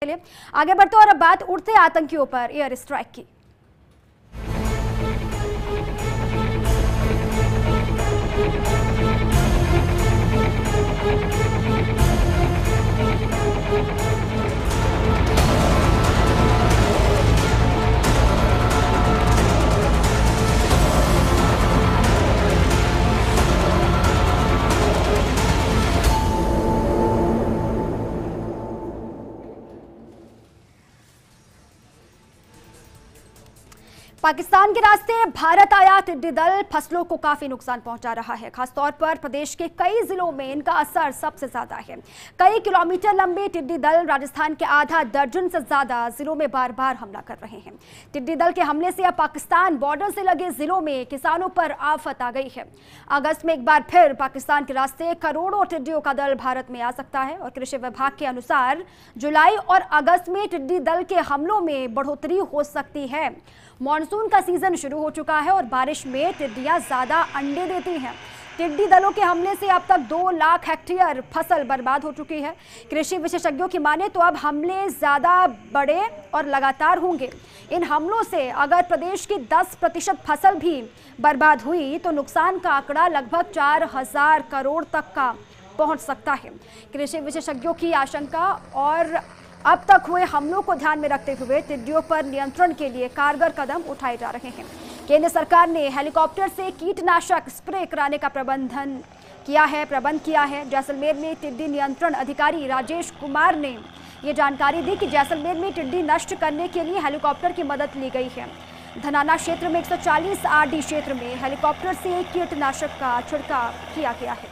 आगे बढ़ते और अब बात उड़ते आतंकियों पर एयर स्ट्राइक की। पाकिस्तान के रास्ते भारत आया टिड्डी दल फसलों को काफी नुकसान पहुंचा रहा है। खासतौर पर प्रदेश के कई जिलों में इनका असर सबसे ज्यादा है। कई किलोमीटर लंबे टिड्डी दल राजस्थान के आधा दर्जन से ज्यादा जिलों में बार बार हमला कर रहे हैं। टिड्डी दल के हमले से अब पाकिस्तान बॉर्डर से लगे जिलों में किसानों पर आफत आ गई है। अगस्त में एक बार फिर पाकिस्तान के रास्ते करोड़ों टिड्डियों का दल भारत में आ सकता है और कृषि विभाग के अनुसार जुलाई और अगस्त में टिड्डी दल के हमलों में बढ़ोतरी हो सकती है। मॉनसून का सीजन शुरू हो चुका है और बारिश में टिड्डियां ज्यादा अंडे देती हैं। टिड्डी दलों के हमले से अब तक 2 लाख हेक्टेयर फसल बर्बाद हो चुकी है। कृषि विशेषज्ञों की माने तो अब हमले ज्यादा बड़े और लगातार होंगे। इन हमलों से अगर प्रदेश की 10% फसल भी बर्बाद हुई तो नुकसान का आंकड़ा लगभग 4000 करोड़ तक का पहुंच सकता है। कृषि विशेषज्ञों की आशंका और अब तक हुए हमलों को ध्यान में रखते हुए टिड्डियों पर नियंत्रण के लिए कारगर कदम उठाए जा रहे हैं। केंद्र सरकार ने हेलीकॉप्टर से कीटनाशक स्प्रे कराने का प्रबंध किया है। जैसलमेर में टिड्डी नियंत्रण अधिकारी राजेश कुमार ने ये जानकारी दी कि जैसलमेर में टिड्डी नष्ट करने के लिए हेलीकॉप्टर की मदद ली गई है। धनाना क्षेत्र में 140 आरडी क्षेत्र में हेलीकॉप्टर से कीटनाशक का छिड़काव किया गया है।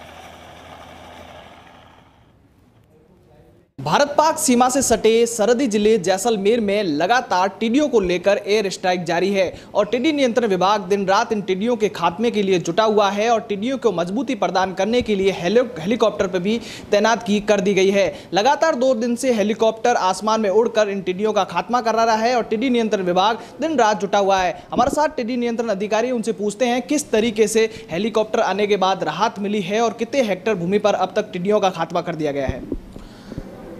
भारत पाक सीमा से सटे सरहदी जिले जैसलमेर में लगातार टिड्डियों को लेकर एयर स्ट्राइक जारी है और टिड्डी नियंत्रण विभाग दिन रात इन टिड्डियों के खात्मे के लिए जुटा हुआ है और टिड्डियों को मजबूती प्रदान करने के लिए हेलीकॉप्टर पर भी तैनात कर दी गई है। लगातार 2 दिन से हेलीकॉप्टर आसमान में उड़कर इन टिड्डियों का खात्मा कर रहा है और टिड्डी नियंत्रण विभाग दिन रात जुटा हुआ है। हमारे साथ टिड्डी नियंत्रण अधिकारी, उनसे पूछते हैं किस तरीके से हेलीकॉप्टर आने के बाद राहत मिली है और कितने हेक्टेयर भूमि पर अब तक टिड्डियों का खात्मा कर दिया गया है।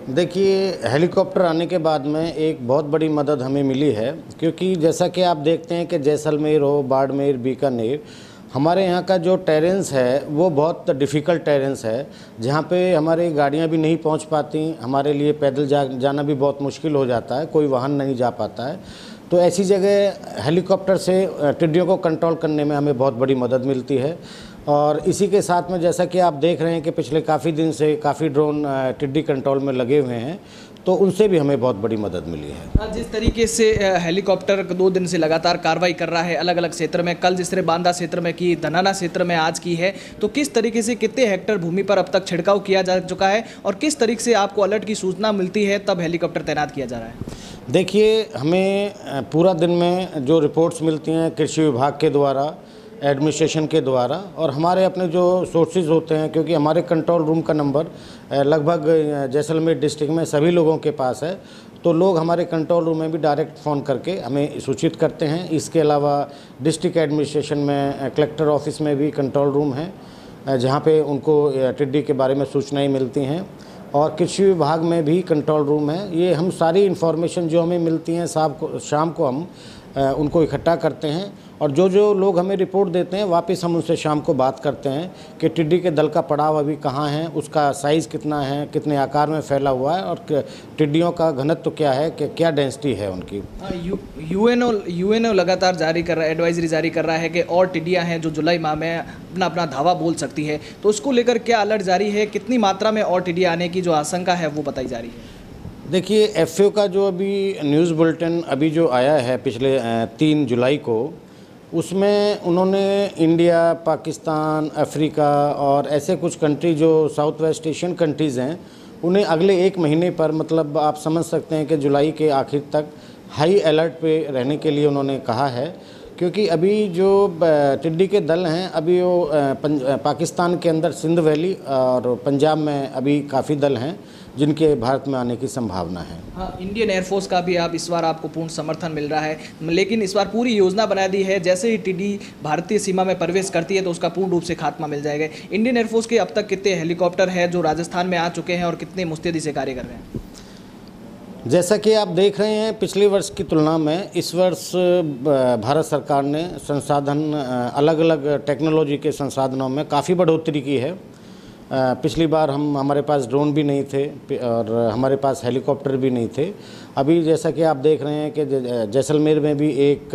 देखिए, हेलीकॉप्टर आने के बाद में एक बहुत बड़ी मदद हमें मिली है, क्योंकि जैसा कि आप देखते हैं कि जैसलमेर हो, बाड़मेर, बीकानेर, हमारे यहाँ का जो टेरेंस है वो बहुत डिफ़िकल्ट टेरेंस है, जहाँ पे हमारी गाड़ियाँ भी नहीं पहुँच पाती, हमारे लिए पैदल जाना भी बहुत मुश्किल हो जाता है, कोई वाहन नहीं जा पाता है। तो ऐसी जगह हेलीकॉप्टर से टिड्डियों को कंट्रोल करने में हमें बहुत बड़ी मदद मिलती है। और इसी के साथ में जैसा कि आप देख रहे हैं कि पिछले काफ़ी दिन से काफ़ी ड्रोन टिड्डी कंट्रोल में लगे हुए हैं, तो उनसे भी हमें बहुत बड़ी मदद मिली है। जिस तरीके से हेलीकॉप्टर 2 दिन से लगातार कार्रवाई कर रहा है अलग अलग क्षेत्र में, कल जिस तरह बांदा क्षेत्र में की, धनाना क्षेत्र में आज की है, तो किस तरीके से कितने हेक्टेयर भूमि पर अब तक छिड़काव किया जा चुका है और किस तरीके से आपको अलर्ट की सूचना मिलती है तब हेलीकॉप्टर तैनात किया जा रहा है? देखिए, हमें पूरा दिन में जो रिपोर्ट्स मिलती हैं कृषि विभाग के द्वारा, एडमिनिस्ट्रेशन के द्वारा, और हमारे अपने जो सोर्सेज होते हैं, क्योंकि हमारे कंट्रोल रूम का नंबर लगभग जैसलमेर डिस्ट्रिक्ट में सभी लोगों के पास है, तो लोग हमारे कंट्रोल रूम में भी डायरेक्ट फ़ोन करके हमें सूचित करते हैं। इसके अलावा डिस्ट्रिक्ट एडमिनिस्ट्रेशन में, कलेक्टर ऑफिस में भी कंट्रोल रूम है, जहाँ पे उनको टिड्डी के बारे में सूचनाएँ मिलती हैं, और कृषि विभाग में भी कंट्रोल रूम है। ये हम सारी इन्फॉर्मेशन जो हमें मिलती हैं शाम को हम उनको इकट्ठा करते हैं, और जो लोग हमें रिपोर्ट देते हैं वापस हम उनसे शाम को बात करते हैं कि टिड्डी के दल का पड़ाव अभी कहाँ है, उसका साइज़ कितना है, कितने आकार में फैला हुआ है, और टिड्डियों का घनत्व क्या है, कि क्या डेंसिटी है उनकी। यूएनओ लगातार जारी कर रहा है, एडवाइजरी जारी कर रहा है कि और टिड्डियाँ हैं जो जुलाई माह में अपना धावा बोल सकती है, तो उसको लेकर क्या अलर्ट जारी है, कितनी मात्रा में और टिड्डियाँ आने की जो आशंका है वो बताई जा रही है? देखिए, एफएओ का जो अभी न्यूज़ बुलेटिन अभी जो आया है पिछले 3 जुलाई को, उसमें उन्होंने इंडिया, पाकिस्तान, अफ्रीका और ऐसे कुछ कंट्री जो साउथ वेस्ट एशियन कंट्रीज़ हैं, उन्हें अगले 1 महीने पर, मतलब आप समझ सकते हैं कि जुलाई के आखिर तक हाई अलर्ट पे रहने के लिए उन्होंने कहा है, क्योंकि अभी जो टिड्डी के दल हैं अभी वो पाकिस्तान के अंदर सिंध वैली और पंजाब में अभी काफ़ी दल हैं जिनके भारत में आने की संभावना है। हाँ, इंडियन एयरफोर्स का भी इस बार आपको पूर्ण समर्थन मिल रहा है, लेकिन इस बार पूरी योजना बना दी है, जैसे ही टिड्डी भारतीय सीमा में प्रवेश करती है तो उसका पूर्ण रूप से खात्मा मिल जाएगा। इंडियन एयरफोर्स के अब तक कितने हेलीकॉप्टर हैं जो राजस्थान में आ चुके हैं और कितने मुस्तैदी से कार्य कर रहे हैं? जैसा कि आप देख रहे हैं, पिछले वर्ष की तुलना में इस वर्ष भारत सरकार ने संसाधन, अलग अलग टेक्नोलॉजी के संसाधनों में काफ़ी बढ़ोतरी की है। पिछली बार हमारे पास ड्रोन भी नहीं थे और हमारे पास हेलीकॉप्टर भी नहीं थे। अभी जैसा कि आप देख रहे हैं कि जैसलमेर में भी एक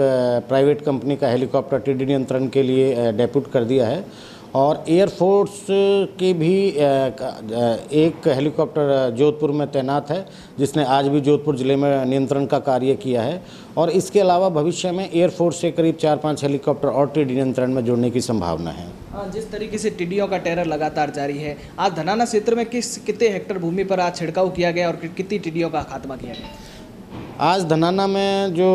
प्राइवेट कंपनी का हेलीकॉप्टर टिड्डी नियंत्रण के लिए डेप्यूट कर दिया है और एयरफोर्स की भी एक हेलीकॉप्टर जोधपुर में तैनात है, जिसने आज भी जोधपुर ज़िले में नियंत्रण का कार्य किया है। और इसके अलावा भविष्य में एयरफोर्स से करीब 4-5 हेलीकॉप्टर और टिड्डी नियंत्रण में जोड़ने की संभावना है। जिस तरीके से टिड्डियों का टेरर लगातार जारी है, आज धनाना क्षेत्र में कितने हेक्टेयर भूमि पर आज छिड़काव किया गया और कितनी टिड्डियों का खात्मा किया गया? आज धनाना में जो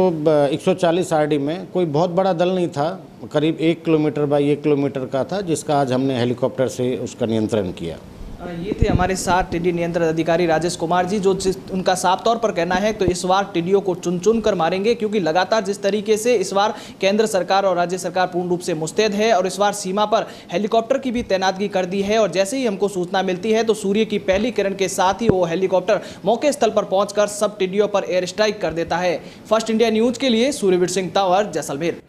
140 आरडी में कोई बहुत बड़ा दल नहीं था, करीब 1 किलोमीटर बाई 1 किलोमीटर का था, जिसका आज हमने हेलीकॉप्टर से उसका नियंत्रण किया। ये थे हमारे साथ टिड्डी नियंत्रण अधिकारी राजेश कुमार जी, जो उनका साफ तौर पर कहना है तो इस बार टिड्डियों को चुन कर मारेंगे, क्योंकि लगातार जिस तरीके से इस बार केंद्र सरकार और राज्य सरकार पूर्ण रूप से मुस्तैद है और इस बार सीमा पर हेलीकॉप्टर की भी तैनातगी कर दी है। और जैसे ही हमको सूचना मिलती है तो सूर्य की पहली किरण के साथ ही वो हेलीकॉप्टर मौके स्थल पर पहुंचकर सब टिड्डियों पर एयर स्ट्राइक कर देता है। फर्स्ट इंडिया न्यूज के लिए सूर्यवीर सिंह तावर, जैसलमेर।